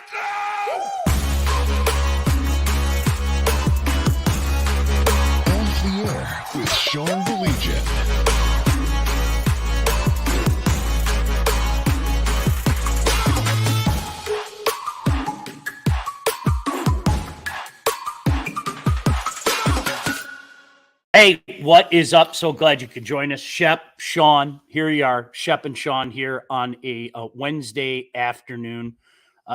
On the air with Sean the Legion. Hey, what is up? So glad you could join us. Shep, Sean, here you are. Shep and Sean here on a Wednesday afternoon.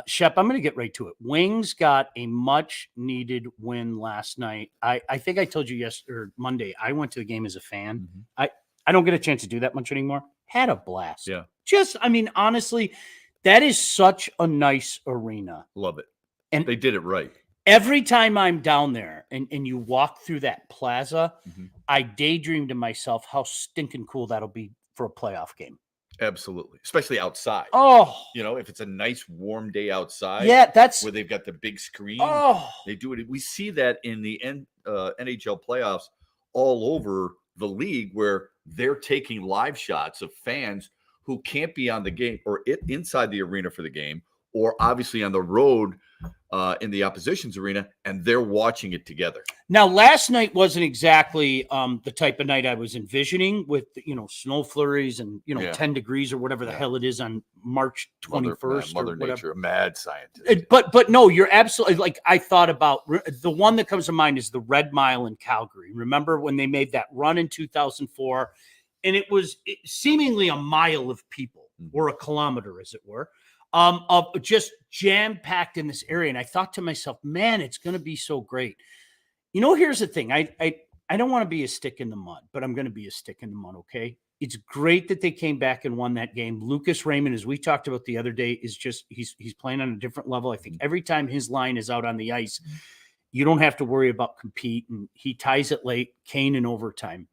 Shep, I'm going to get right to it. Wings got a much-needed win last night. I think I told you yesterday or Monday, I went to the game as a fan. Mm-hmm. I don't get a chance to do that much anymore. Had a blast. Yeah. Honestly, that is such a nice arena. Love it. And they did it right. Every time I'm down there and you walk through that plaza, I daydream to myself how stinking cool that'll be for a playoff game. Absolutely. Especially outside. Oh. You know, if it's a nice warm day outside. Yeah, that's where they've got the big screen. Oh. They do it. We see that in the NHL playoffs all over the league where they're taking live shots of fans who can't be on the game or inside the arena for the game, or obviously on the road in the opposition's arena, and they're watching it together. Now, last night wasn't exactly the type of night I was envisioning with, snow flurries and, 10 degrees or whatever the hell it is on March 21st. Mother Nature, a mad scientist. But no, you're absolutely, like, I thought about, the one that comes to mind is the Red Mile in Calgary. Remember when they made that run in 2004? And it was seemingly a mile of people, or a kilometer, as it were. Of just jam-packed in this area. And I thought to myself, man, it's going to be so great. Here's the thing. I don't want to be a stick in the mud, but I'm going to be a stick in the mud, okay? It's great that they came back and won that game. Lucas Raymond, as we talked about the other day, is just he's playing on a different level. I think every time his line is out on the ice, you don't have to worry about compete. And he ties it late, Kane in overtime.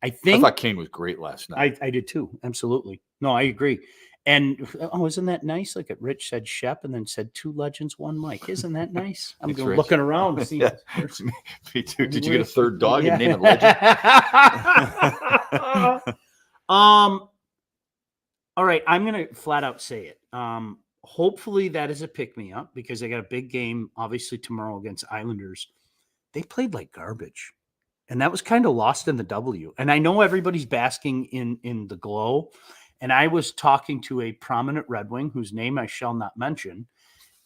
I thought Kane was great last night. I did too. Absolutely. No, I agree. And isn't that nice? Like Rich said Shep and then said two legends, one Mike. Isn't that nice? I'm looking around. See, yeah. Me too. Did you get a third dog and name it Legend? All right. I'm going to flat out say it. Hopefully that is a pick-me-up because they got a big game, obviously, tomorrow against Islanders. They played like garbage. And that was kind of lost in the W. And I know everybody's basking in the glow. And I was talking to a prominent Red Wing whose name I shall not mention.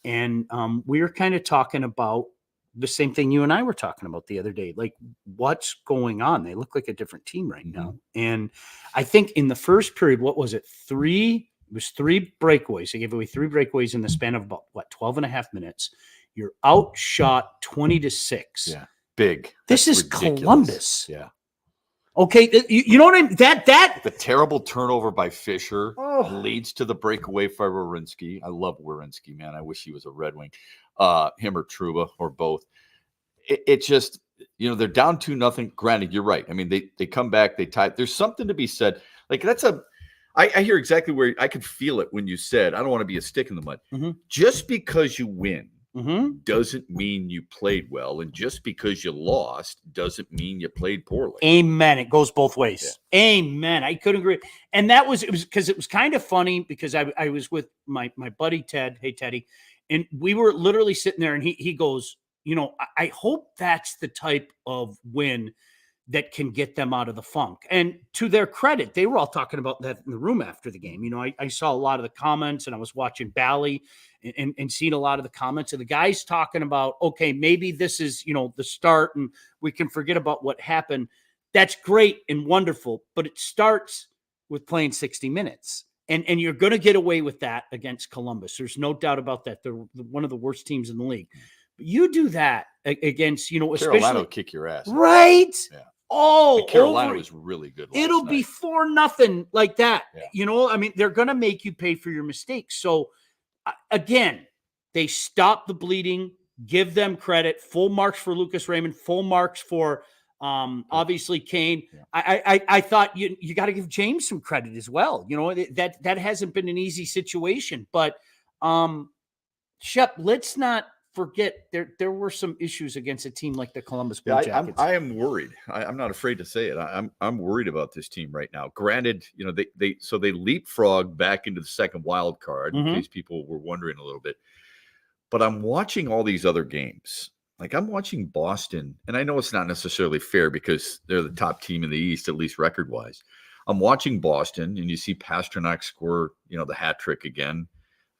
And we were kind of talking about the same thing you and I were talking about the other day. Like, what's going on? They look like a different team right now. And I think in the first period, what was it? It was three breakaways. They gave away three breakaways in the span of about, 12 and a half minutes. You're outshot 20-6. Yeah, big. This is ridiculous. Columbus. Yeah. Okay, you know what I mean? That the terrible turnover by Fisher leads to the breakaway for Werenski. I love Werenski, man. I wish he was a Red Wing, him or Trouba or both. It just, they're down 2-0. Granted, you're right. I mean, they come back, they tie. There's something to be said. Like I hear exactly where I could feel it when you said I don't want to be a stick in the mud. Just because you win. Doesn't mean you played well, and just because you lost doesn't mean you played poorly. Amen. It goes both ways. Yeah. Amen. I couldn't agree. And it was kind of funny because I was with my buddy Ted. Hey Teddy, and we were literally sitting there, and he goes, I hope that's the type of win that can get them out of the funk. And to their credit, they were all talking about that in the room after the game. I saw a lot of the comments, and I was watching Bally and seeing a lot of the comments, and the guys talking about, okay, maybe this is, the start and we can forget about what happened. That's great and wonderful, but it starts with playing 60 minutes. And you're going to get away with that against Columbus. There's no doubt about that. They're one of the worst teams in the league. But you do that against, Carolina will kick your ass. Right? Yeah. Oh, and Carolina was really good. It'll be 4-0 like that. Yeah. They're going to make you pay for your mistakes. So again, they stop the bleeding, give them credit, full marks for Lucas Raymond, full marks for obviously Kane. Yeah. I thought you got to give James some credit as well. That hasn't been an easy situation, but Shep, let's not forget there were some issues against a team like the Columbus Blue Jackets. I am worried. I'm not afraid to say it. I'm worried about this team right now. Granted, they leapfrog back into the second wild card in case people were wondering a little bit. But I'm watching all these other games. Like I'm watching Boston, and I know it's not necessarily fair because they're the top team in the East, at least record-wise. I'm watching Boston, and you see Pasternak score, the hat trick again.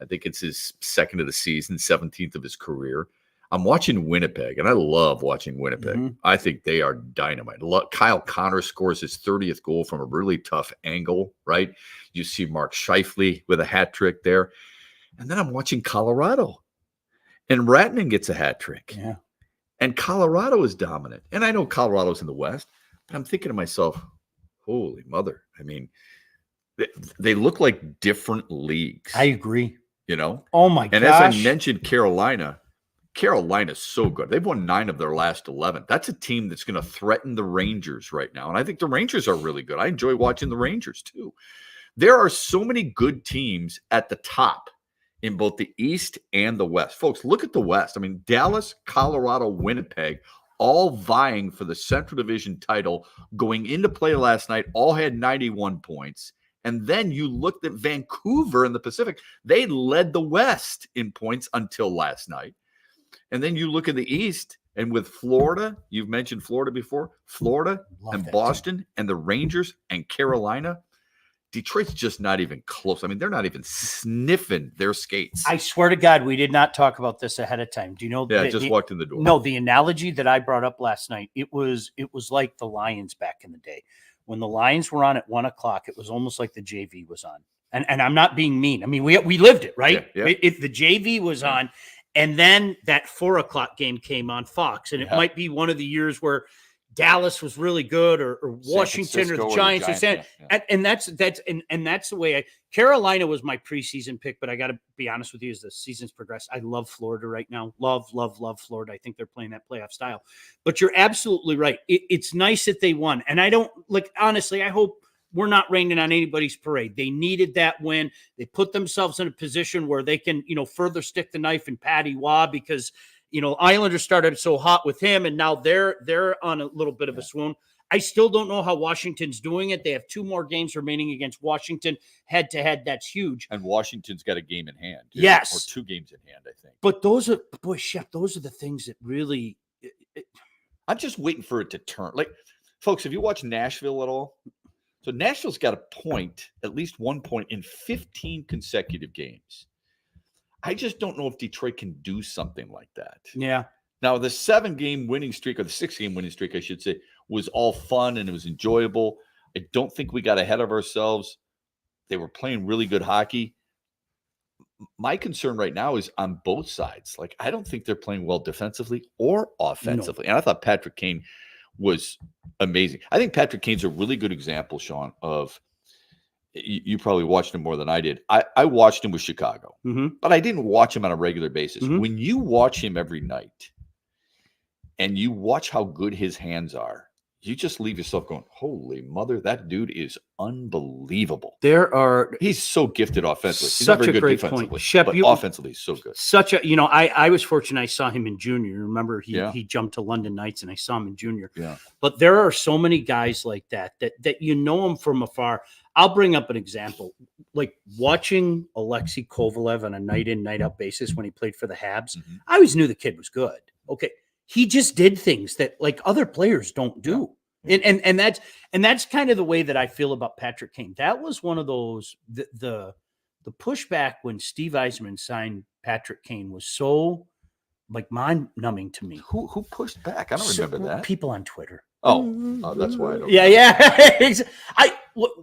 I think it's his second of the season, 17th of his career. I'm watching Winnipeg, and I love watching Winnipeg. Mhm. I think they are dynamite. Kyle Connor scores his 30th goal from a really tough angle, right? You see Mark Scheifele with a hat trick there. And then I'm watching Colorado, and Ratnan gets a hat trick. Yeah. And Colorado is dominant. And I know Colorado's in the West, but I'm thinking to myself, holy mother. I mean, they look like different leagues. I agree. Oh, my gosh. And as I mentioned, Carolina's so good. They've won 9 of their last 11. That's a team that's going to threaten the Rangers right now. And I think the Rangers are really good. I enjoy watching the Rangers too. There are so many good teams at the top in both the East and the West. Folks, look at the West. I mean, Dallas, Colorado, Winnipeg, all vying for the Central Division title going into play last night, all had 91 points. And then you looked at Vancouver in the Pacific. They led the West in points until last night. And then you look at the East, and with Florida, you've mentioned Florida before, Florida and Boston and the Rangers and Carolina, Detroit's just not even close. I mean, they're not even sniffing their skates. I swear to God, we did not talk about this ahead of time. Do you know? Yeah, I just walked in the door. No, the analogy that I brought up last night, it was like the Lions back in the day. When the Lions were on at 1 o'clock, it was almost like the JV was on. And I'm not being mean. I mean, we lived it, right? Yeah. The JV was on, and then that 4 o'clock game came on Fox, and it might be one of the years where Dallas was really good, or Washington, or the Giants, and that's the way. Carolina was my preseason pick, but I got to be honest with you, as the season's progressed, I love Florida right now. Love Florida. I think they're playing that playoff style. But you're absolutely right. It's nice that they won, and I don't honestly. I hope we're not raining on anybody's parade. They needed that win. They put themselves in a position where they can, further stick the knife in Patty Waugh because. Islanders started so hot with him, and now they're on a little bit of a swoon. I still don't know how Washington's doing it. They have 2 more games remaining against Washington head-to-head. That's huge. And Washington's got a game in hand. Yes. Or 2 games in hand, I think. But Shep, those are the things that really I'm just waiting for it to turn. Like, folks, have you watched Nashville at all? So Nashville's got at least 1 point in 15 consecutive games. I just don't know if Detroit can do something like that. Yeah. Now, the 7-game winning streak, or the 6-game winning streak, I should say, was all fun and it was enjoyable. I don't think we got ahead of ourselves. They were playing really good hockey. My concern right now is on both sides. Like, I don't think they're playing well defensively or offensively. No. And I thought Patrick Kane was amazing. I think Patrick Kane's a really good example, Sean, of you probably watched him more than I did. I watched him with Chicago, but I didn't watch him on a regular basis. When you watch him every night and you watch how good his hands are, you just leave yourself going, holy mother, that dude is unbelievable. He's so gifted offensively. He's such a great point. Shep, but offensively, he's so good. I was fortunate. I saw him in junior. Remember, he jumped to London Knights, and I saw him in junior. Yeah. But there are so many guys like that you know him from afar. I'll bring up an example, like watching Alexei Kovalev on a night in, night out basis when he played for the Habs. I always knew the kid was good. Okay. He just did things that like other players don't do. Yeah. And that's kind of the way that I feel about Patrick Kane. That was one of those, the pushback when Steve Yzerman signed Patrick Kane was so like mind numbing to me. Who pushed back? I don't remember that. People on Twitter. Oh, that's why I don't Yeah.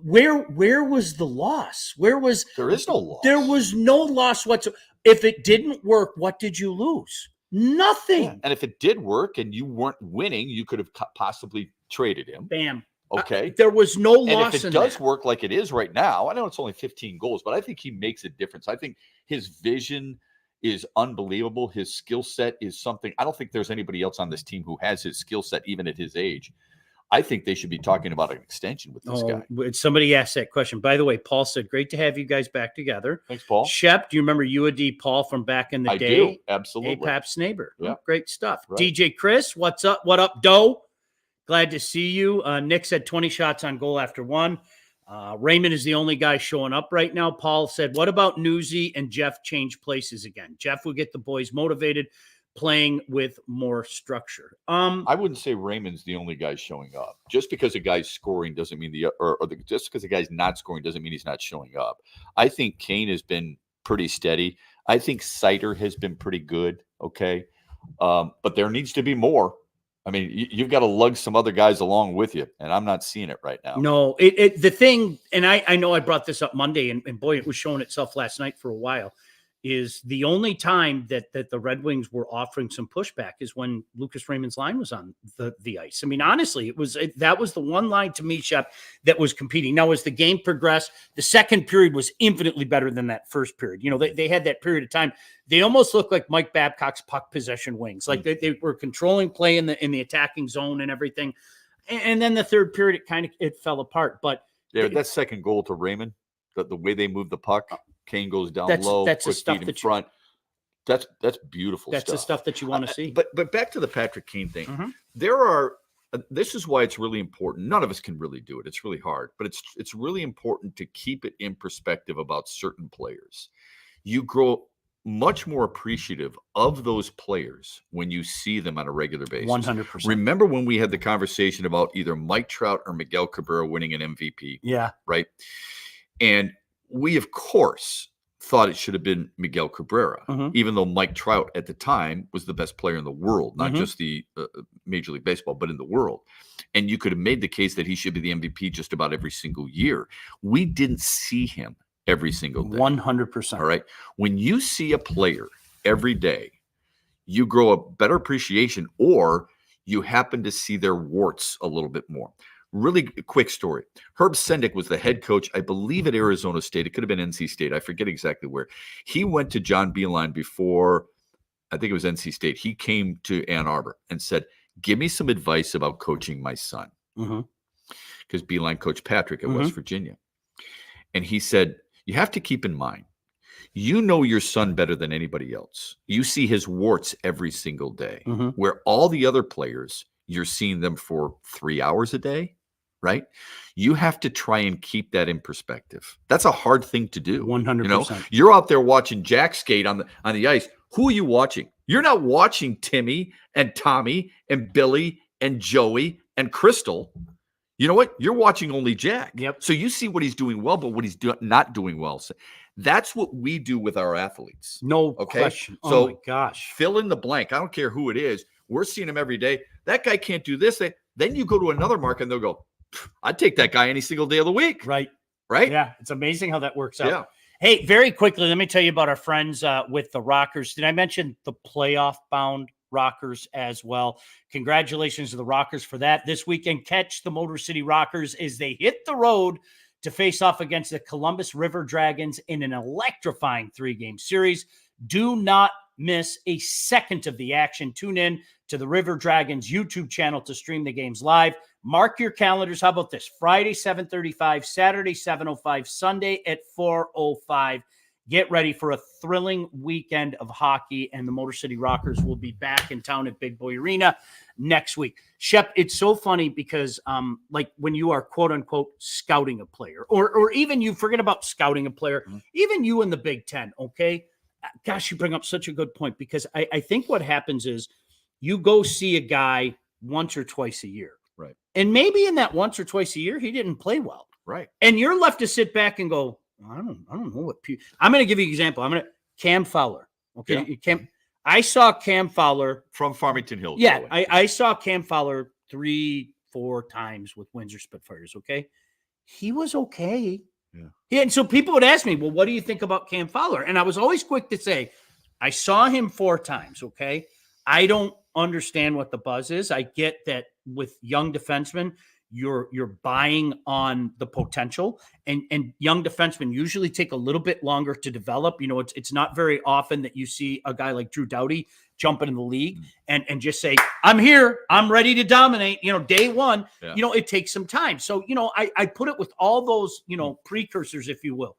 Where was the loss? There is no loss. There was no loss whatsoever. If it didn't work, what did you lose? Nothing. Yeah. And if it did work and you weren't winning, you could have possibly traded him. Bam. Okay. There was no loss. And if it does work like it is right now, I know it's only 15 goals, but I think he makes a difference. I think his vision is unbelievable. His skill set is something. I don't think there's anybody else on this team who has his skill set, even at his age. I think they should be talking about an extension with this guy. Somebody asked that question. By the way, Paul said, great to have you guys back together. Thanks, Paul. Shep, do you remember UAD Paul from back in the day? I do, absolutely. APAP's neighbor. Yeah. Oh, great stuff. Right. DJ Chris, what's up? What up, Doe? Glad to see you. Nick said 20 shots on goal after 1. Raymond is the only guy showing up right now. Paul said, what about Newsy and Jeff change places again? Jeff will get the boys motivated, playing with more structure. I wouldn't say Raymond's the only guy showing up. Just because a guy's scoring doesn't mean just because a guy's not scoring doesn't mean he's not showing up. I think Kane has been pretty steady. I think Sider has been pretty good. Okay. But there needs to be more. I mean, you've got to lug some other guys along with you, and I'm not seeing it right now. No, the thing, and I know I brought this up Monday, and boy, it was showing itself last night for a while, is the only time that the Red Wings were offering some pushback is when Lucas Raymond's line was on the ice. I mean, honestly, that was the one line to me, Shep, that was competing. Now, as the game progressed, the second period was infinitely better than that first period. You know, they had that period of time. They almost looked like Mike Babcock's puck possession wings. Like they were controlling play in the attacking zone and everything. And then the third period, it fell apart. But yeah, that second goal to Raymond, the way they moved the puck, Kane goes down low, that's the stuff in front. That's beautiful. That's the stuff that you want to see. But back to the Patrick Kane thing. Mm-hmm. This is why it's really important. None of us can really do it. It's really hard, but it's really important to keep it in perspective about certain players. You grow much more appreciative of those players when you see them on a regular basis. 100%. Remember when we had the conversation about either Mike Trout or Miguel Cabrera winning an MVP? Yeah. Right. And we, of course, thought it should have been Miguel Cabrera, even though Mike Trout at the time was the best player in the world, not just the Major League Baseball, but in the world. And you could have made the case that he should be the MVP just about every single year. We didn't see him every single day. 100%. All right. When you see a player every day, you grow a better appreciation, or you happen to see their warts a little bit more. Really quick story. Herb Sendick was the head coach, I believe, at Arizona State. It could have been NC State. I forget exactly where. He went to John Beilein before, I think it was NC State. He came to Ann Arbor and said, give me some advice about coaching my son. Because Beilein coached Patrick at West Virginia. And he said, you have to keep in mind, you know your son better than anybody else. You see his warts every single day, where all the other players, you're seeing them for 3 hours a day, right? You have to try and keep that in perspective. That's a hard thing to do. 100%. You know, you're out there watching Jack skate on the ice. Who are you watching? You're not watching Timmy and Tommy and Billy and Joey and Crystal. You know what? You're watching only Jack. Yep. So you see what he's doing well, but what he's not doing well. So that's what we do with our athletes. No question. So oh my gosh. Fill in the blank. I don't care who it is. We're seeing him every day. That guy can't do this. Then you go to another market and they'll go, I'd take that guy any single day of the week. Right. Right? Yeah. It's amazing how that works out. Yeah. Hey, very quickly, let me tell you about our friends with the Rockers. Did I mention the playoff bound Rockers as well? Congratulations to the Rockers for that. This weekend, catch the Motor City Rockers as they hit the road to face off against the Columbus River Dragons in an electrifying 3-game series. Do not miss a second of the action. Tune in to the River Dragons YouTube channel to stream the games live. Mark your calendars. How about this? Friday, 7:35, Saturday, 7:05, Sunday at 4:05. Get ready for a thrilling weekend of hockey, and the Motor City Rockers will be back in town at Big Boy Arena next week. Shep, it's so funny because like when you are quote unquote scouting a player, or even you forget about scouting a player, even you in the Big Ten, okay? Gosh, you bring up such a good point, because I think what happens is you go see a guy once or twice a year. Right. And maybe in that once or twice a year, he didn't play well. Right. And you're left to sit back and go, I don't know what. I'm going to give you an example. Cam Fowler. Okay. Yeah. I saw Cam Fowler from Farmington Hills. Yeah. I saw Cam Fowler 3-4 times with Windsor Spitfires. Okay. He was okay. Yeah. And so people would ask me, well, what do you think about Cam Fowler? And I was always quick to say, I saw him 4 times. Okay. I don't understand what the buzz is. I get that with young defensemen, you're buying on the potential, and young defensemen usually take a little bit longer to develop. You know, it's not very often that you see a guy like Drew Doughty jump into the league and just say, I'm here, I'm ready to dominate, you know, day one. Yeah. You know, it takes some time. So, you know, I put it with all those, you know, precursors, if you will.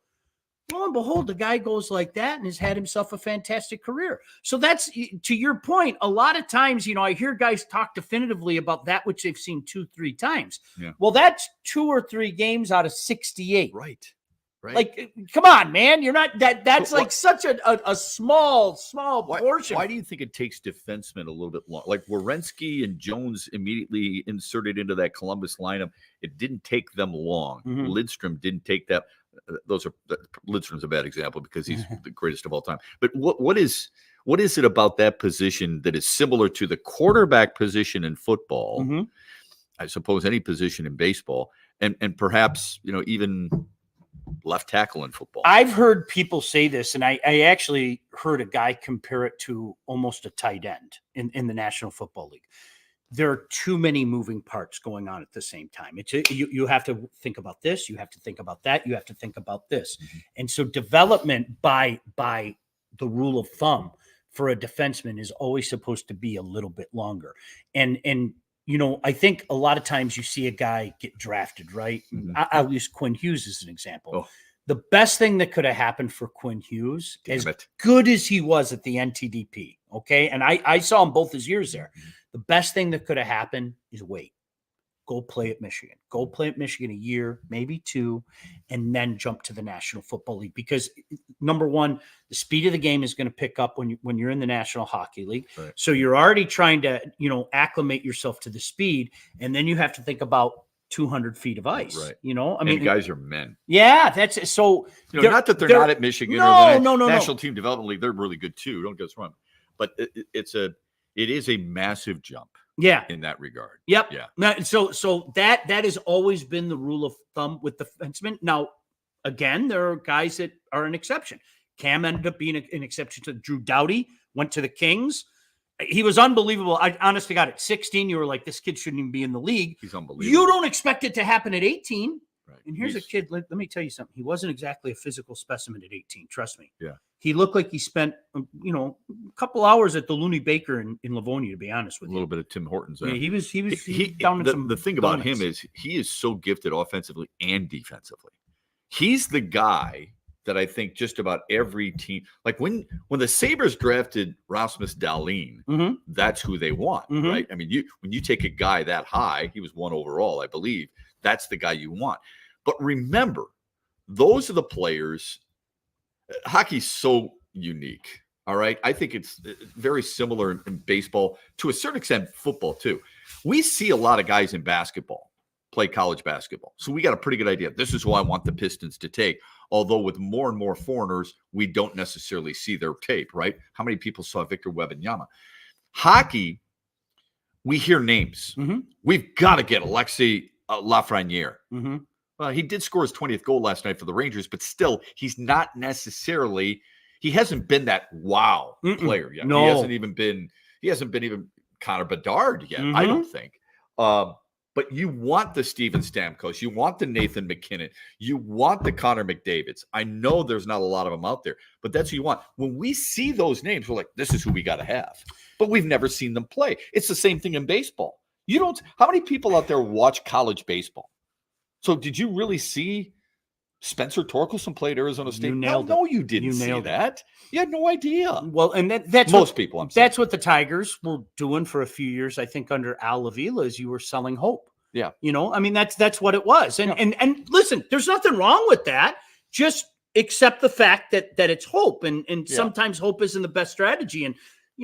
Lo and behold, the guy goes like that and has had himself a fantastic career. So that's, to your point, a lot of times, I hear guys talk definitively about that which they've seen 2-3 times. Yeah. Well, that's 2 or 3 games out of 68. Right. Like, come on, man. You're not that's like such a small portion. Why do you think it takes defensemen a little bit long? Like Werenski and Jones immediately inserted into that Columbus lineup. It didn't take them long. Mhm. Lidstrom didn't take that. Lidstrom's a bad example because he's the greatest of all time. But what is it about that position that is similar to the quarterback position in football? Mm-hmm. I suppose any position in baseball, and perhaps even left tackle in football. I've heard people say this, and I actually heard a guy compare it to almost a tight end in the National Football League. There are too many moving parts going on at the same time. You have to think about this, you have to think about that, you have to think about this. Mm-hmm. And so development by the rule of thumb for a defenseman is always supposed to be a little bit longer. And I think a lot of times you see a guy get drafted, right? Mm-hmm. I'll use Quinn Hughes as an example. Oh. The best thing that could have happened for Quinn Hughes, good as he was at the NTDP, okay? And I saw him both his years there. Mm-hmm. The best thing that could have happened is wait. Go play at Michigan. Go play at Michigan a year, maybe 2, and then jump to the National Football League. Because, number one, the speed of the game is going to pick up when you're in the National Hockey League. Right. So you're already trying to, acclimate yourself to the speed, and then you have to think about 200 feet of ice. Right. I mean, guys are men. Yeah, that's so. Not that they're not at Michigan or the National Team Development League. They're really good too. Don't get us wrong, but it is a massive jump. Yeah, in that regard. Yep. Yeah. So that has always been the rule of thumb with defensemen. Now, again, there are guys that are an exception. Cam ended up being an exception to Drew Doughty. Went to the Kings. He was unbelievable. I honestly got at 16. You were like, this kid shouldn't even be in the league. He's unbelievable. You don't expect it to happen at 18. Right. And here's a kid. Let me tell you something. He wasn't exactly a physical specimen at 18. Trust me. Yeah. He looked like he spent, a couple hours at the Looney Baker in Livonia, to be honest with you. A little bit of Tim Hortons there. Yeah, he was down in some the thing about donuts. him is he is so gifted offensively and defensively. He's the guy that I think just about every team, like when the Sabres drafted Rasmus Dahlin, Mm-hmm. that's who they want, Mhm. right? I mean, when you take a guy that high, he was 1 overall, I believe, that's the guy you want. But remember, those are the players. Hockey's so unique. All right. I think it's very similar in baseball, to a certain extent, football too. We see a lot of guys in basketball play college basketball. So we got a pretty good idea. This is who I want the Pistons to take. Although with more and more foreigners, we don't necessarily see their tape, right? How many people saw Victor Wembanyama? Hockey, we hear names. Mm-hmm. We've got to get Alexis Lafreniere. Mm-hmm. Well, he did score his 20th goal last night for the Rangers, but still, he's not necessarily. He hasn't been that wow player yet. No. He hasn't been even Connor Bedard yet. I don't think. But you want the Steven Stamkos, you want the Nathan McKinnon, you want the Connor McDavids. I know there's not a lot of them out there, but that's who you want. When we see those names, we're like, this is who we got to have. But we've never seen them play. It's the same thing in baseball. How many people out there watch college baseball? So did you really see Spencer Torkelson play at Arizona State? No, you didn't see that. You had no idea. Well, and that's most people. I'm saying. That's what the Tigers were doing for a few years. I think under Al Avila, is you were selling hope. Yeah. I mean, that's what it was. And listen, there's nothing wrong with that. Just accept the fact that it's hope. And sometimes hope isn't the best strategy. And,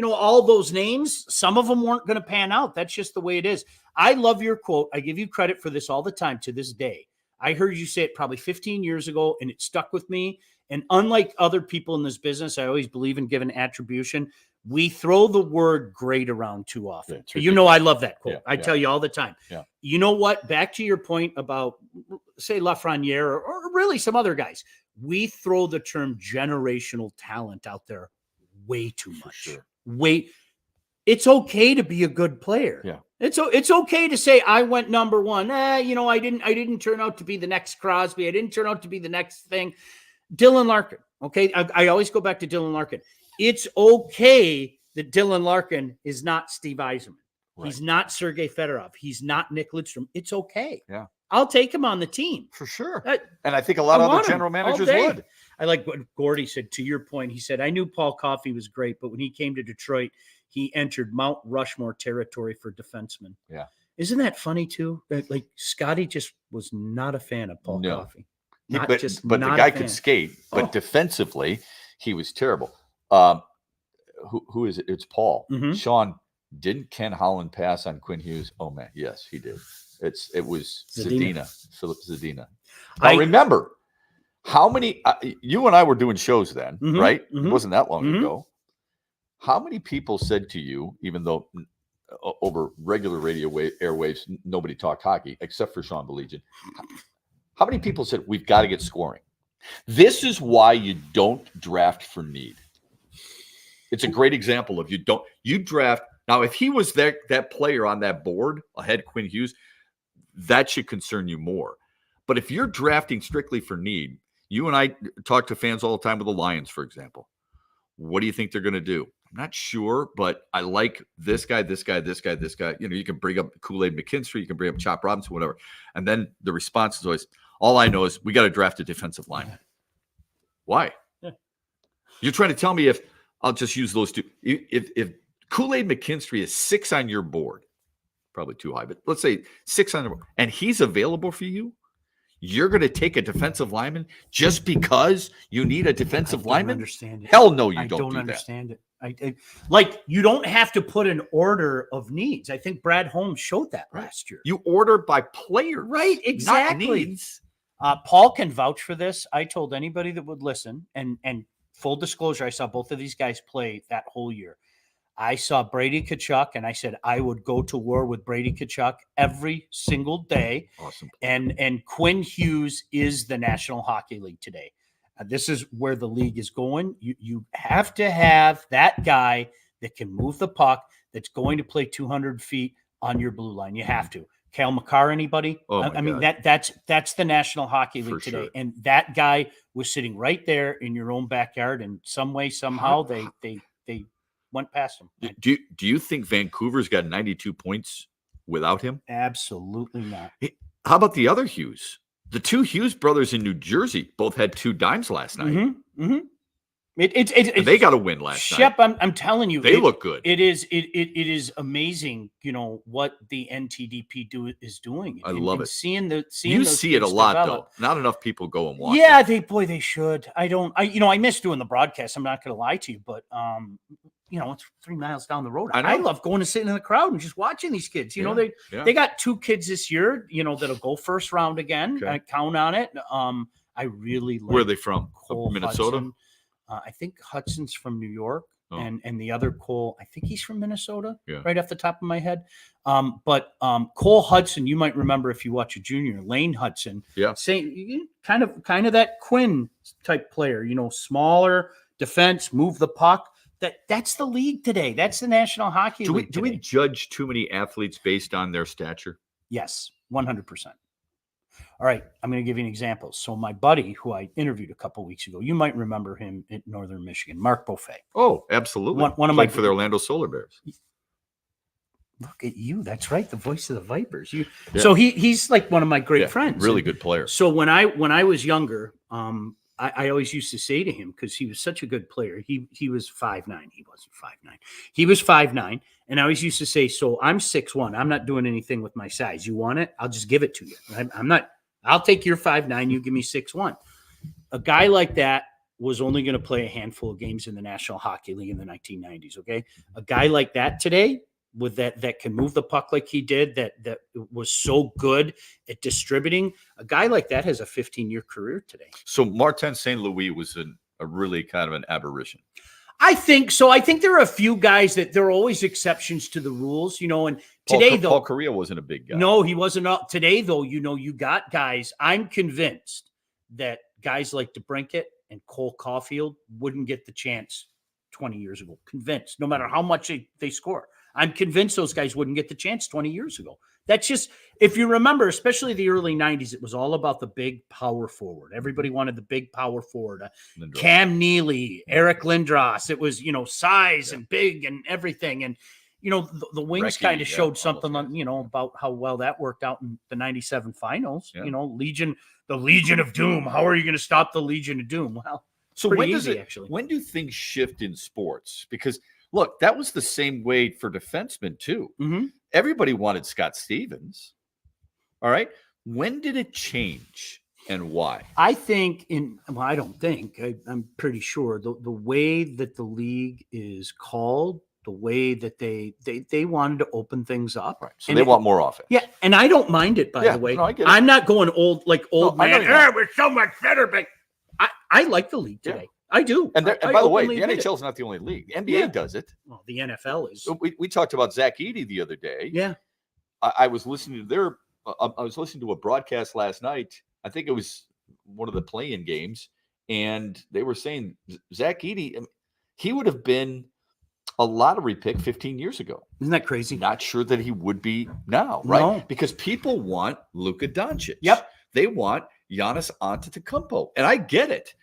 all those names, some of them weren't going to pan out. That's just the way it is. I love your quote. I give you credit for this all the time to this day. I heard you say it probably 15 years ago, and it stuck with me. And unlike other people in this business, I always believe in giving attribution. We throw the word great around too often. I love that quote. I tell you all the time. Yeah. You know what? Back to your point about, say, Lafreniere or really some other guys. We throw the term generational talent out there way too much. Sure. It's okay to be a good player. Yeah. It's okay to say I went number 1. I didn't turn out to be the next Crosby. I didn't turn out to be the next thing. Dylan Larkin. Okay. I always go back to Dylan Larkin. It's okay that Dylan Larkin is not Steve Yzerman. Right. He's not Sergei Fedorov. He's not Nick Lidstrom. It's okay. Yeah. I'll take him on the team. For sure. And I think a lot of other general managers would. I like what Gordy said. To your point, he said, "I knew Paul Coffey was great, but when he came to Detroit, he entered Mount Rushmore territory for defensemen." Yeah. Isn't that funny too? That like Scotty just was not a fan of Paul No. Coffey. But not the a guy fan. could skate, but Oh. defensively, he was terrible. Who is it? It's Paul. Mhm. Sean, didn't Ken Holland pass on Quinn Hughes? Oh man, yes, he did. It was Zadina. Philip Zadina. Now remember how many you and I were doing shows then, Mhm, right? mhm, It wasn't that long mhm. ago. How many people said to you, even though over regular radio airwaves nobody talked hockey except for Sean Belegian? How many people said we've got to get scoring? This is why you don't draft for need. It's a great example of you draft. Now, if he was that player on that board ahead, Quinn Hughes, that should concern you more. But if you're drafting strictly for need, you and I talk to fans all the time with the Lions, for example. What do you think they're going to do? I'm not sure, but I like this guy, this guy, this guy, this guy. You can bring up Kool-Aid McKinstry, you can bring up Chop Robinson, whatever. And then the response is always, all I know is we got to draft a defensive lineman. Why? Yeah. You're trying to tell me if I'll just use those two. If Kool-Aid McKinstry is 6 on your board, probably too high, but let's say 6 on the board, and he's available for you, you're going to take a defensive lineman just because you need a defensive lineman? Understand it. Hell no, you I don't understand it. I like you don't have to put an order of needs. I think Brad Holmes showed that last year. You order by player, Right? Exactly. not needs. Paul can vouch for this. I told anybody that would listen, and full disclosure, I saw both of these guys play that whole year. I saw Brady Tkachuk, and I said I would go to war with Brady Tkachuk every single day. Awesome. And Quinn Hughes is the National Hockey League today. This is where the league is going. You have to have that guy that can move the puck, that's going to play 200 feet on your blue line. You have to. Cale Makar, anybody? I mean, that's the National Hockey League today. Sure. And that guy was sitting right there in your own backyard, and some way, somehow, they went past him. Do you think Vancouver's got 92 points without him? Absolutely not. How about the other Hughes? The two Hughes brothers in New Jersey both had 2 dimes last night. Mm-hmm, mm-hmm. They got a win last Shep, night. I'm telling you, they look good. It is amazing, what the NTDP is doing. I love it. You see it a lot develop. Though. Not enough people go and watch. Yeah, they should. I miss doing the broadcast. I'm not going to lie to you, but it's 3 miles down the road. I love going and sitting in the crowd and just watching these kids. They got 2 kids this year, that'll go first round again. Okay. I count on it. I really like. Where are they from? Cole Minnesota. Hudson. I think Hudson's from New York, and the other Cole, I think he's from Minnesota, right off the top of my head. But Cole Hudson, you might remember if you watch a junior, Lane Hudson, same kind of that Quinn type player, smaller defense, move the puck. That's the league today. That's the National Hockey League. Do we judge too many athletes based on their stature? Yes, 100%. All right, I'm going to give you an example. So my buddy, who I interviewed a couple weeks ago, you might remember him in Northern Michigan, Mark Buffet. Oh, absolutely. One of my for the Orlando Solar Bears. Look at you. That's right, the voice of the Vipers. So he's like one of my great friends. Really good player. So when I was younger, I always used to say to him, because he was such a good player. He was 5'9". He wasn't 5'9". He was 5'9". And I always used to say, so I'm 6'1". I'm not doing anything with my size. You want it? I'll just give it to you. I'll take your 5'9". You give me 6'1". A guy like that was only going to play a handful of games in the National Hockey League in the 1990s. Okay. A guy like that today, with that can move the puck like he did, that was so good at distributing. A guy like that has a 15-year career today. So Martin St. Louis was a really kind of an aberration. I think so. I think there are a few guys that there are always exceptions to the rules, and today Paul Correa wasn't a big guy. No, he wasn't. Today though, you got guys. I'm convinced that guys like DeBrincat and Cole Caulfield wouldn't get the chance 20 years ago. Convinced, no matter how much they score. I'm convinced those guys wouldn't get the chance 20 years ago. That's just, if you remember, especially the early 90s, it was all about the big power forward. Everybody wanted the big power forward. Cam Neely, Eric Lindros. It was, size and big and everything. And, the Wings kind of showed something, about how well that worked out in the 97 finals. Yeah. The Legion of Doom. How are you going to stop the Legion of Doom? Well, So Pretty when does easy, it actually. when do things shift in sports? Because look, that was the same way for defensemen too. Mm-hmm. Everybody wanted Scott Stevens. All right. When did it change and why? I think I don't think, I'm pretty sure the way that the league is called, the way that they wanted to open things up. Right. So they want more offense. Yeah. And I don't mind it, by the way. No, I get it. I'm not going old I know man. you're not. We're so much better, but I like the league today. I do. And I by the way, the openly admit NHL is not the only league. The NBA does it. Well, the NFL is. So we talked about Zach Edey the other day. Yeah. I was listening to I was listening to a broadcast last night. I think it was one of the play-in games, and they were saying Zach Edey, he would have been a lottery pick 15 years ago. Isn't that crazy? Not sure that he would be now, right? No. Because people want Luka Doncic. Yep. They want Giannis Antetokounmpo, and I get it.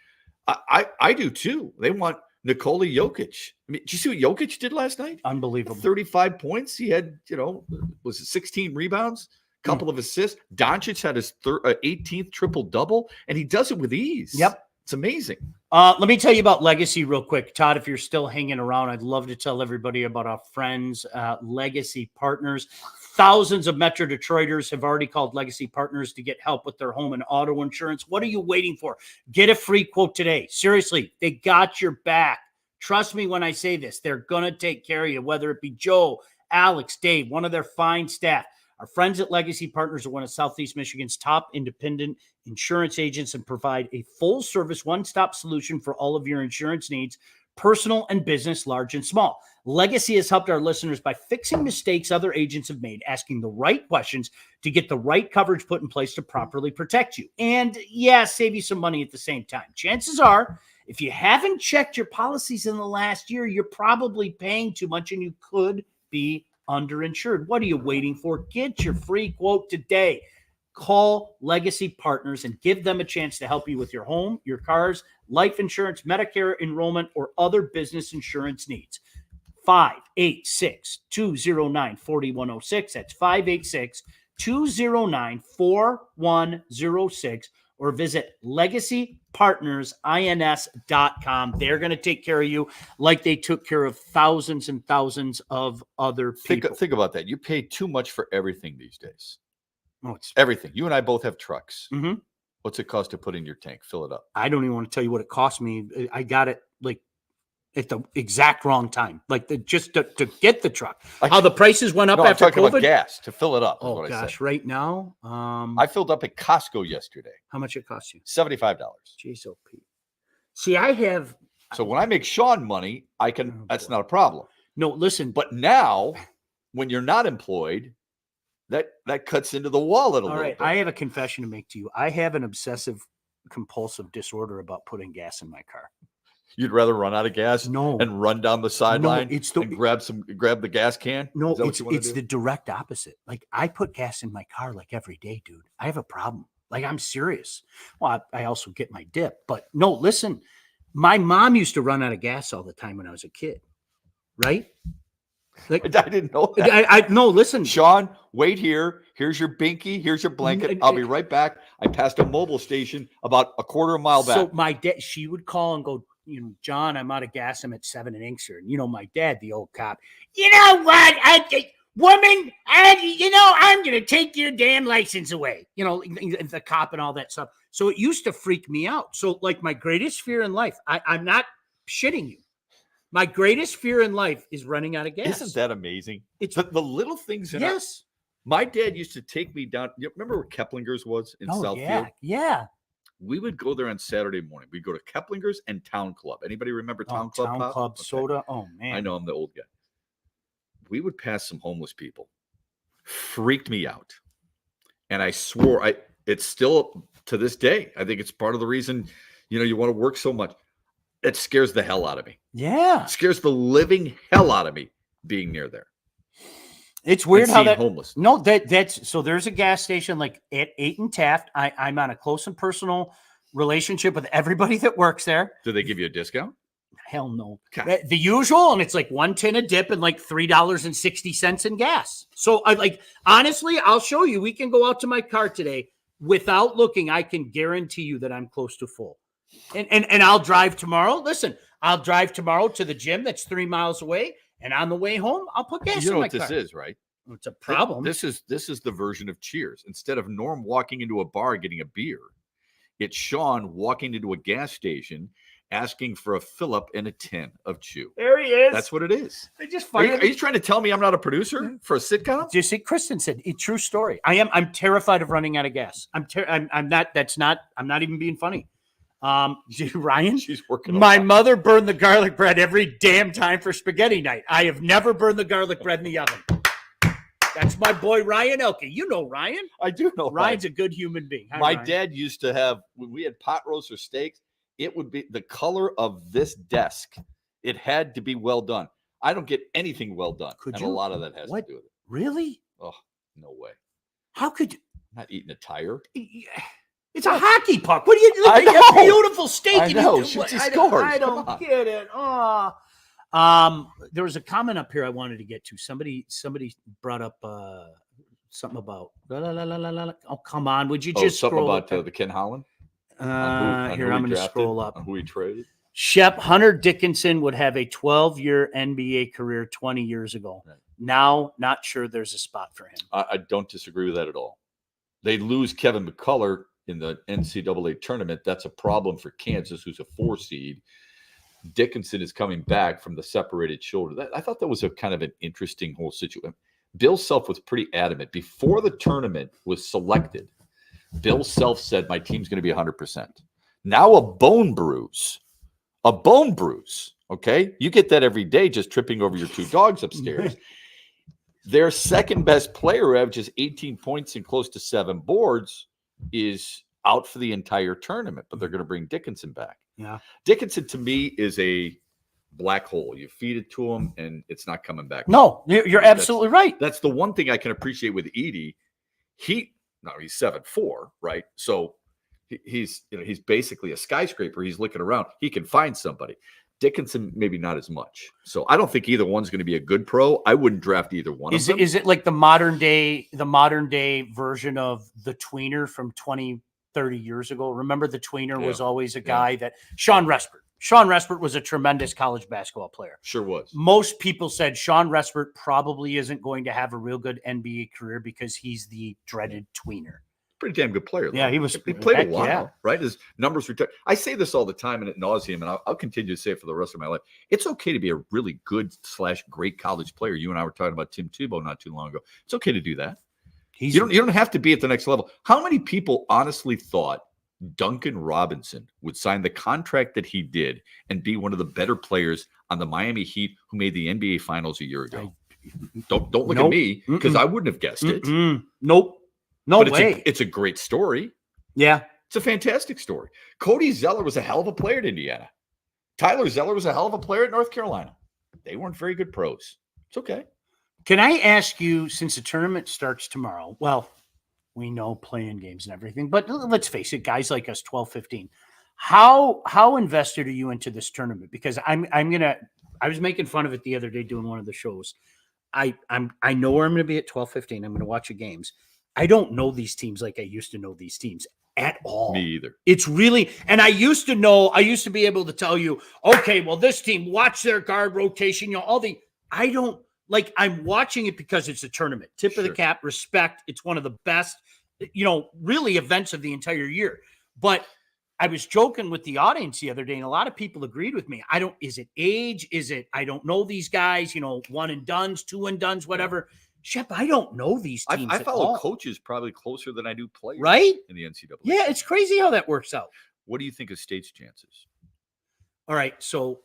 I do too. They want Nikola Jokic. I mean, did you see what Jokic did last night? Unbelievable. 35 points. He had, was it 16 rebounds, couple of assists. Doncic had his 18th triple double, and he does it with ease. Yep. It's amazing. Let me tell you about Legacy real quick. Todd, if you're still hanging around, I'd love to tell everybody about our friends, Legacy Partners. Thousands of Metro Detroiters have already called Legacy Partners to get help with their home and auto insurance. What are you waiting for? Get a free quote today. Seriously, they got your back. Trust me when I say this. They're going to take care of you, whether it be Joe, Alex, Dave, one of their fine staff. Our friends at Legacy Partners are one of Southeast Michigan's top independent insurance agents and provide a full-service, one-stop solution for all of your insurance needs, personal and business, large and small. Legacy has helped our listeners by fixing mistakes other agents have made, asking the right questions to get the right coverage put in place to properly protect you. And save you some money at the same time. Chances are, if you haven't checked your policies in the last year, you're probably paying too much and you could be underinsured. What are you waiting for? Get your free quote today. Call Legacy Partners and give them a chance to help you with your home, your cars, life insurance, Medicare enrollment, or other business insurance needs. 586-209-4106. That's 586-209-4106. Or visit legacypartnersins.com. They're going to take care of you like they took care of thousands and thousands of other people. Think about that. You pay too much for everything these days. Oh, it's Everything. You and I both have trucks. Mm-hmm. What's it cost to put in your tank? Fill it up. I don't even want to tell you what it cost me. I got it like at the exact wrong time, like just to get the truck. How the prices went up after I'm talking COVID. about gas to fill it up. Oh gosh, right now, I filled up at Costco yesterday. how much it cost you? $75. Jeez, oh Pete. See, I have So when I make Sean money, I can. Oh, that's boy. not a problem. no. Listen, But now, when you're not employed, that cuts into the wallet a all little right. bit. I have a confession to make to you. I have an obsessive compulsive disorder about putting gas in my car. You'd rather run out of gas No. and run down the sideline it's and grab the gas can? No, Is that what it's you wanna it's do? the direct opposite. Like I put gas in my car like every day, dude. I have a problem. Like I'm serious. Well, I also get my dip, but no, listen. My mom used to run out of gas all the time when I was a kid, right? Like I didn't know that. no, listen. Sean, wait here. Here's your binky. Here's your blanket. I'll be right back. I passed a mobile station about a quarter of a mile back. So my dad, she would call and go, John, I'm out of gas. I'm at 7 and Inkster. And my dad, the old cop, you know what? Woman, I'm going to take your damn license away. The cop and all that stuff. So it used to freak me out. So like my greatest fear in life, I'm not shitting you. My greatest fear in life is running out of gas. Isn't that amazing? It's the little things in yes. My dad used to take me down. You remember where Keplinger's was in Southfield? Yeah. We would go there on Saturday morning. We'd go to Keplinger's and Town Club. Anybody remember Town Club? Town Pop? Club Okay. soda. Oh man. I know I'm the old guy. We would pass some homeless people. Freaked me out. And I swore it's still to this day. I think it's part of the reason, you want to work so much. It scares the hell out of me. Yeah. It scares the living hell out of me being near there. It's weird how that homeless. No, that's so there's a gas station like at 8 and Taft. I'm on a close and personal relationship with everybody that works there. Do they give you a discount? Hell no. God. The usual, and it's like $1.10 a dip and like $3.60 in gas. So honestly, I'll show you. We can go out to my car today without looking. I can guarantee you that I'm close to full. And I'll drive tomorrow. Listen, I'll drive tomorrow to the gym that's 3 miles away, and on the way home, I'll put gas You know in my what this car. is, right? It's a problem. This is the version of Cheers. Instead of Norm walking into a bar getting a beer, it's Sean walking into a gas station asking for a fill-up and a tin of chew. There he is. That's what it is. They just Are fired you trying to tell me I'm not a producer for a sitcom? Do you see? Kristen said, "A true story. I'm terrified of running out of gas. I'm not. That's not. I'm not even being funny." Ryan, She's working. My mother burned the garlic bread every damn time for spaghetti night. I have never burned the garlic bread in the oven. That's my boy Ryan Elke. You know Ryan. I do know Ryan's a good human being. Hi, My Ryan. dad used to have, when we had pot roast or steaks, it would be the color of this desk. It had to be well done. I don't get anything well done. Could and you? a lot of that has What? to do with it. Really? Oh, no way. How could you? I'm not eating a tire. It's a hockey puck. What do you do? I You know. have beautiful steak. I and know. you do- She what- just I don't- scores. I Come don't on. get it. There was a comment up here I wanted to get to. Somebody brought up something about la, la, la, la, la, la. Oh, come on. Would you just something scroll about up? the Ken Holland? Here, I'm going to scroll up. On who he traded? Shep, Hunter Dickinson would have a 12-year NBA career 20 years ago. Right. Now, not sure there's a spot for him. I don't disagree with that at all. They lose Kevin McCullough in the NCAA tournament. That's a problem for Kansas, who's a 4 seed. Dickinson is coming back from the separated shoulder. I thought that was a kind of an interesting whole situation. Bill Self was pretty adamant. Before the tournament was selected, Bill Self said, my team's going to be 100%. Now a bone bruise. Okay? You get that every day just tripping over your 2 dogs upstairs. Their second best player, who averages 18 points and close to 7 boards, is out for the entire tournament, but they're going to bring Dickinson back. Yeah. Dickinson, to me, is a black hole. You feed it to him, and it's not coming back. No, you're absolutely right. That's the one thing I can appreciate with Edie. He's 7'4", right? So he's basically a skyscraper. He's looking around. He can find somebody. Dickinson, maybe not as much. So I don't think either one's going to be a good pro. I wouldn't draft either one of them. Is it like the modern day version of the tweener from 20, 30 years ago? Remember the tweener was always a guy that Sean Respert. Sean Respert was a tremendous college basketball player. Sure was. Most people said Sean Respert probably isn't going to have a real good NBA career because he's the dreaded tweener. Pretty damn good player, though. Yeah, he played a while, yeah. right? His numbers retired. I say this all the time and at nauseum, and I'll continue to say it for the rest of my life. It's okay to be a really good / great college player. You and I were talking about Tim Tebow not too long ago. It's okay to do that. You don't have to be at the next level. How many people honestly thought Duncan Robinson would sign the contract that he did and be one of the better players on the Miami Heat who made the NBA Finals a year ago? Don't look at me, because I wouldn't have guessed it. Nope. No but way. It's a great story. Yeah. It's a fantastic story. Cody Zeller was a hell of a player at Indiana. Tyler Zeller was a hell of a player at North Carolina. They weren't very good pros. It's okay. Can I ask you, since the tournament starts tomorrow, well, we know playing games and everything, but let's face it, guys like us, 12, 15, how invested are you into this tournament? Because I was making fun of it the other day doing one of the shows. I know where I'm going to be at 12, 15. I'm going to watch the games. I don't know these teams like I used to know these teams at all. Me either. It's really, and I used to be able to tell you, okay, well, this team, watch their guard rotation, I'm watching it because it's a tournament. Tip of the cap, respect. It's one of the best, really events of the entire year. But I was joking with the audience the other day, and a lot of people agreed with me. Is it age? I don't know these guys, one and dones, two and dones, whatever. Shep, I don't know these teams. I follow coaches probably closer than I do players, right? In the NCAA. Yeah, it's crazy how that works out. What do you think of State's chances? All right, so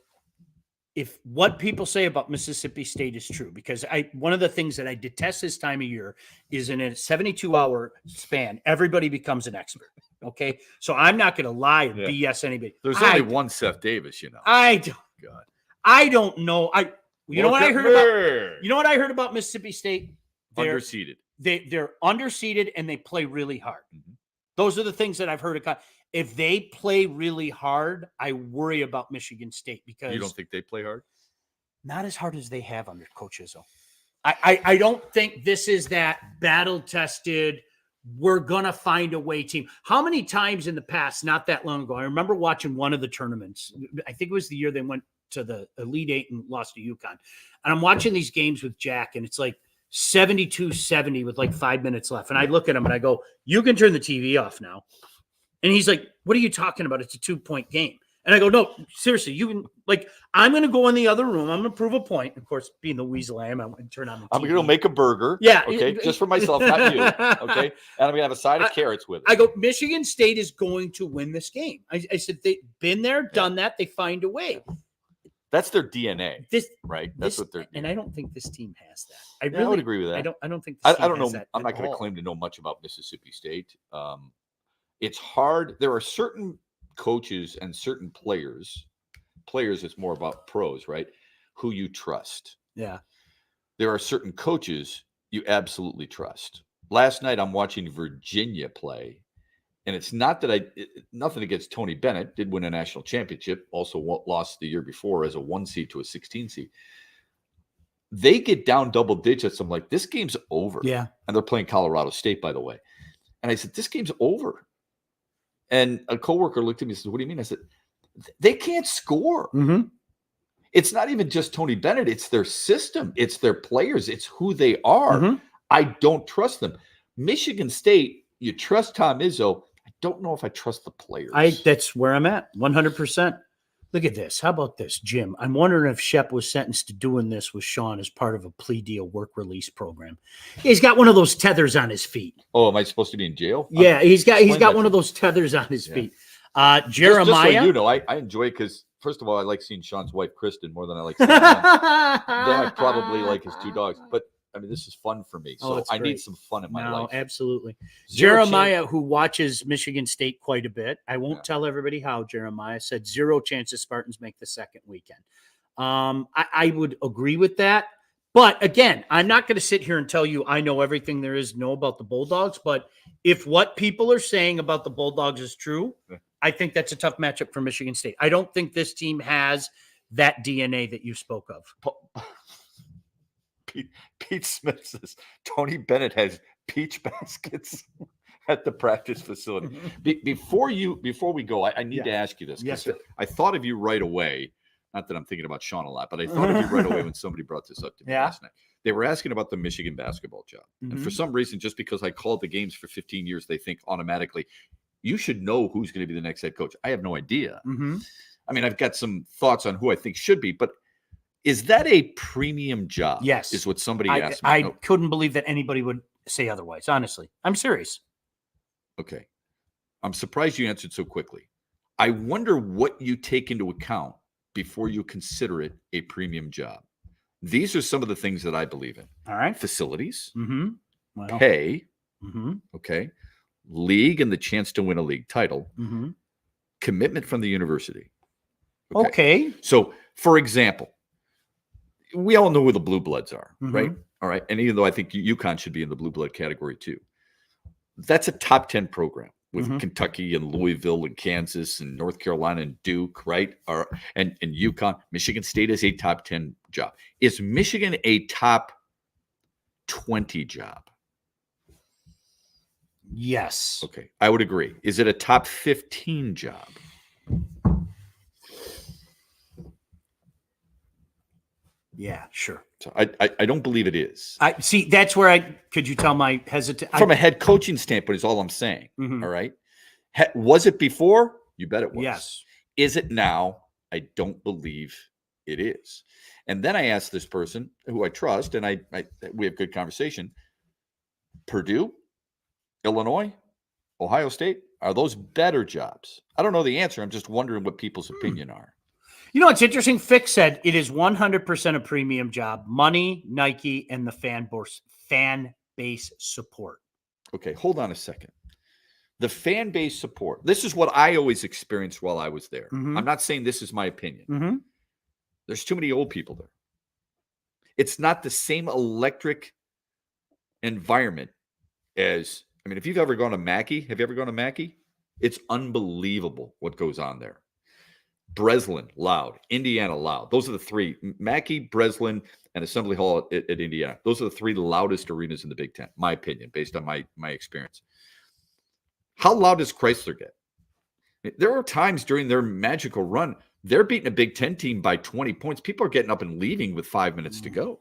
if what people say about Mississippi State is true, because one of the things that I detest this time of year is in a 72-hour span, everybody becomes an expert. Okay, so I'm not going to lie and BS anybody. There's only one Seth Davis, I don't know. You know what I heard about Mississippi State? They're underseeded. They're underseeded and they play really hard. Mm-hmm. Those are the things that I've heard. If they play really hard, I worry about Michigan State because you don't think they play hard? Not as hard as they have under Coach Izzo. I don't think this is that battle-tested. we're going to find a way team. How many times in the past, not that long ago, I remember watching one of the tournaments. I think it was the year they went to the Elite Eight and lost to UConn. And I'm watching these games with Jack, and it's like 72-70 with like 5 minutes left. And I look at him and I go, you can turn the TV off now. And he's like, what are you talking about? It's a 2-point game. And I go, no, seriously, you can, like, I'm going to go in the other room. I'm going to prove a point. Of course, being the weasel I am, I'm going to turn on the TV. I'm going to make a burger. Yeah. Okay. Just for myself, not you. Okay. And I'm going to have a side of carrots with it. I go, Michigan State is going to win this game. I said, they've been there, done that. They find a way. That's their DNA. Right. That's what they're. And I don't think this team has that. I would agree with that. I don't think I don't know. I'm not going to claim to know much about Mississippi State. It's hard. There are certain coaches and certain players, it's more about pros, right? Who you trust. Yeah. There are certain coaches you absolutely trust. Last night, I'm watching Virginia play, and it's not that nothing against Tony Bennett, did win a national championship, also lost the year before as a 1 seed to a 16 seed. They get down double digits. I'm like, this game's over. Yeah. And they're playing Colorado State, by the way. And I said, this game's over. And a coworker looked at me and said, what do you mean? I said, they can't score. Mm-hmm. It's not even just Tony Bennett. It's their system. It's their players. It's who they are. Mm-hmm. I don't trust them. Michigan State, you trust Tom Izzo. I don't know if I trust the players. That's where I'm at, 100%. Look at this. How about this, Jim? I'm wondering if Shep was sentenced to doing this with Sean as part of a plea deal work release program. He's got one of those tethers on his feet. Oh, am I supposed to be in jail? Yeah, he's got one of those tethers on his feet. Jeremiah. Just so you know, I enjoy it because, first of all, I like seeing Sean's wife, Kristen, more than I like seeing him. Then I probably like his 2 dogs. But, I mean, this is fun for me. So I need some fun in my life. Absolutely. Jeremiah, who watches Michigan State quite a bit, I won't tell everybody how, Jeremiah said 0 chances Spartans make the second weekend. I would agree with that. But again, I'm not going to sit here and tell you I know everything there is to know about the Bulldogs. But if what people are saying about the Bulldogs is true, I think that's a tough matchup for Michigan State. I don't think this team has that DNA that you spoke of. Pete Smith says Tony Bennett has peach baskets at the practice facility. Before we go, I need to ask you this. Yes, sir. I thought of you right away. Not that I'm thinking about Sean a lot, but I thought of you right away when somebody brought this up to me last night. They were asking about the Michigan basketball job. And for some reason, just because I called the games for 15 years, they think automatically, you should know who's going to be the next head coach. I have no idea. I mean, I've got some thoughts on who I think should be, but is that a premium job? Yes. Is what somebody asked me. I couldn't believe that anybody would say otherwise, honestly. I'm serious. Okay. I'm surprised you answered so quickly. I wonder what you take into account before you consider it a premium job. These are some of the things that I believe in. All right. Facilities, Well, pay, okay, league and the chance to win a league title, commitment from the university. Okay. So, for example, we all know who the Blue Bloods are, right? All right. And even though I think UConn should be in the Blue Blood category too, that's a top 10 program with Kentucky and Louisville and Kansas and North Carolina and Duke, right? And UConn. Michigan State is a top 10 job. Is Michigan a top 20 job? Yes. Okay. I would agree. Is it a top 15 job? Yeah, sure. So I don't believe it is. I see. That's where could you tell my hesitant from a head coaching standpoint is all I'm saying. All right. Was it before? You bet it was. Yes. Is it now? I don't believe it is. And then I asked this person who I trust, and we have good conversation. Purdue, Illinois, Ohio State, are those better jobs? I don't know the answer. I'm just wondering what people's opinion are. You know, it's interesting. Fick said it is 100% a premium job. Money, Nike, and the fan base support. Okay, hold on a second. The fan base support. This is what I always experienced while I was there. I'm not saying this is my opinion. There's too many old people there. It's not the same electric environment as, I mean, if you've ever gone to Mackey, have you ever gone to Mackey? It's unbelievable what goes on there. Breslin, loud. Indiana, loud. Those are the three. Mackey, Breslin, and Assembly Hall at Indiana. Those are the three loudest arenas in the Big Ten, my opinion, based on my experience. How loud does Chrysler get? There were times during their magical run, they're beating a Big Ten team by 20 points. People are getting up and leaving with 5 minutes to go.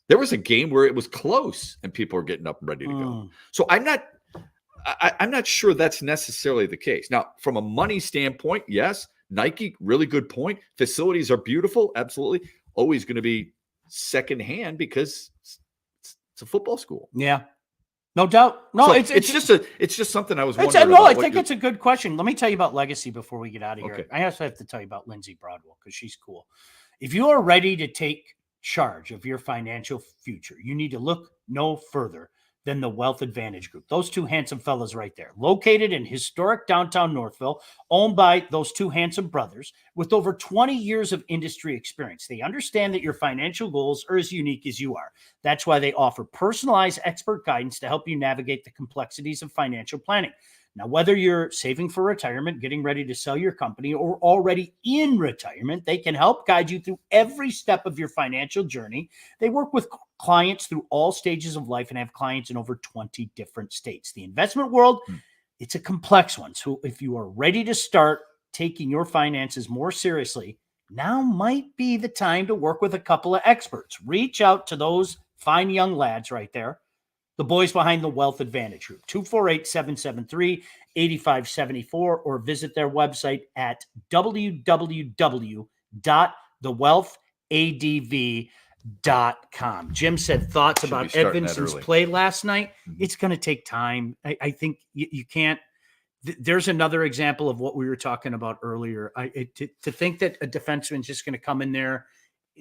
There was a game where it was close and people are getting up and ready to go. So I'm not sure that's necessarily the case. Now, from a money standpoint, yes, Nike, really good point. Facilities are beautiful. Absolutely. Always going to be secondhand because it's a football school. Yeah. No doubt. No, So it's just something I was wondering. no, I think it's a good question. Let me tell you about legacy before we get out of here. Okay. I also have to tell you about Lindsay Broadwell because she's cool. If you are ready to take charge of your financial future, you need to look no further than the Wealth Advantage Group. Those two handsome fellas right there, located in historic downtown Northville, owned by those two handsome brothers with over 20 years of industry experience. They understand that your financial goals are as unique as you are. That's why they offer personalized expert guidance to help you navigate the complexities of financial planning. Now, whether you're saving for retirement, getting ready to sell your company, or already in retirement, they can help guide you through every step of your financial journey. They work with clients through all stages of life and have clients in over 20 different states. The investment world, it's a complex one. So if you are ready to start taking your finances more seriously, now might be the time to work with a couple of experts. Reach out to those fine young lads right there, the boys behind the Wealth Advantage Group, 248-773-8574, or visit their website at www.thewealthadv.com. Jim said thoughts about Edvinson's play last night. It's going to take time. I think you can't. There's another example of what we were talking about earlier. To think that a defenseman is just going to come in there.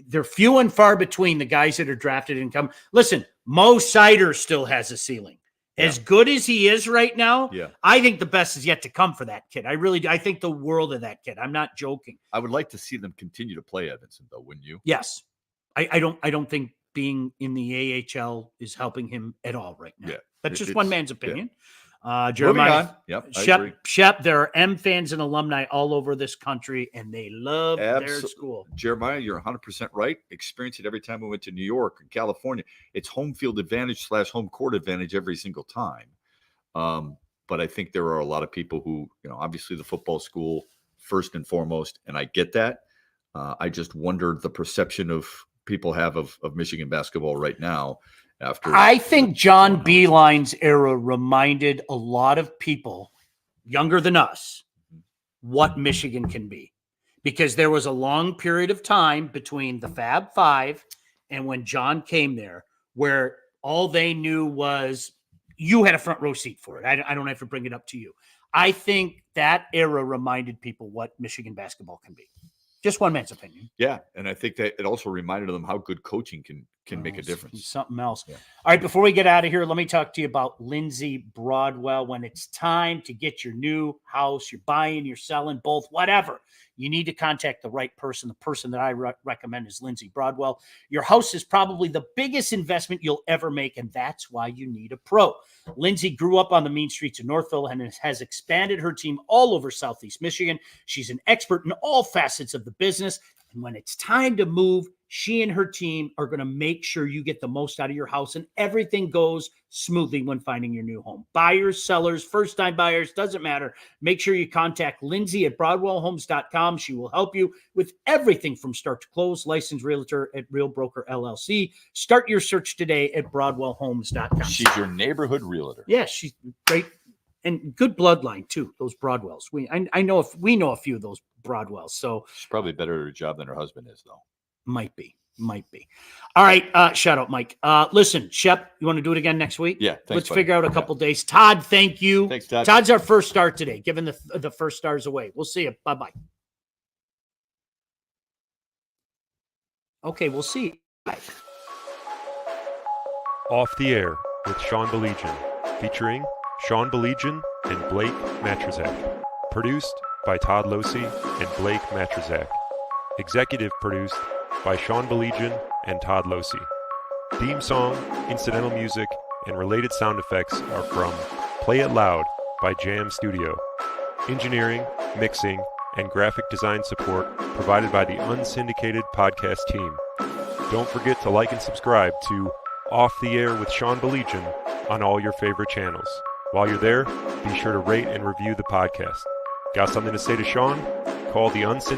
They're few and far between the guys that are drafted and come. Listen, Mo Sider still has a ceiling. As good as he is right now, I think the best is yet to come for that kid. I really do. I think the world of that kid. I'm not joking. I would like to see them continue to play Edvinson, though, wouldn't you? Yes. I don't think being in the AHL is helping him at all right now. Yeah. That's just one man's opinion. Jeremiah, Shep, there are M fans and alumni all over this country, and they love their school. Jeremiah, you're 100% right. Experience it every time we went to New York and California. It's home field advantage / home court advantage every single time. But I think there are a lot of people who, obviously the football school first and foremost, and I get that. I just wondered the perception of people have of Michigan basketball right now. I think John Beilein's era reminded a lot of people younger than us what Michigan can be, because there was a long period of time between the Fab Five and when John came there where all they knew was you had a front row seat for it. I don't have to bring it up to you. I think that era reminded people what Michigan basketball can be. Just one man's opinion. Yeah, and I think that it also reminded them how good coaching can make a difference. Something else. Yeah. All right, before we get out of here, let me talk to you about Lindsay Broadwell. When it's time to get your new house, you're buying, you're selling, both, whatever, you need to contact the right person. The person that I recommend is Lindsay Broadwell. Your house is probably the biggest investment you'll ever make, and that's why you need a pro. Lindsay grew up on the mean streets of Northville and has expanded her team all over Southeast Michigan. She's an expert in all facets of the business, and when it's time to move, she and her team are going to make sure you get the most out of your house and everything goes smoothly when finding your new home. Buyers, sellers, first-time buyers, doesn't matter. Make sure you contact Lindsay at BroadwellHomes.com. She will help you with everything from start to close. Licensed realtor at Real Broker LLC. Start your search today at BroadwellHomes.com. She's your neighborhood realtor. Yeah, she's great. And good bloodline, too, those Broadwells. We know a few of those Broadwells. So she's probably better at her job than her husband is, though. Might be. All right. Shout out, Mike. Listen, Shep, you want to do it again next week? Yeah. Thanks, Let's figure out a couple days. Todd, thank you. Thanks, Todd. Todd's our first star today, giving the first stars away. We'll see you. Bye-bye. Okay, we'll see you. Bye. Off the Air with Sean Baligian, featuring Sean Baligian and Blake Matrazak. Produced by Todd Losey and Blake Matrazak. Executive produced by Sean Baligian and Todd Losey. Theme song, incidental music, and related sound effects are from Play It Loud by Jam Studio. Engineering, mixing, and graphic design support provided by the unsyndicated podcast team. Don't forget to like and subscribe to Off the Air with Sean Baligian on all your favorite channels. While you're there, be sure to rate and review the podcast. Got something to say to Sean? Call the Unseen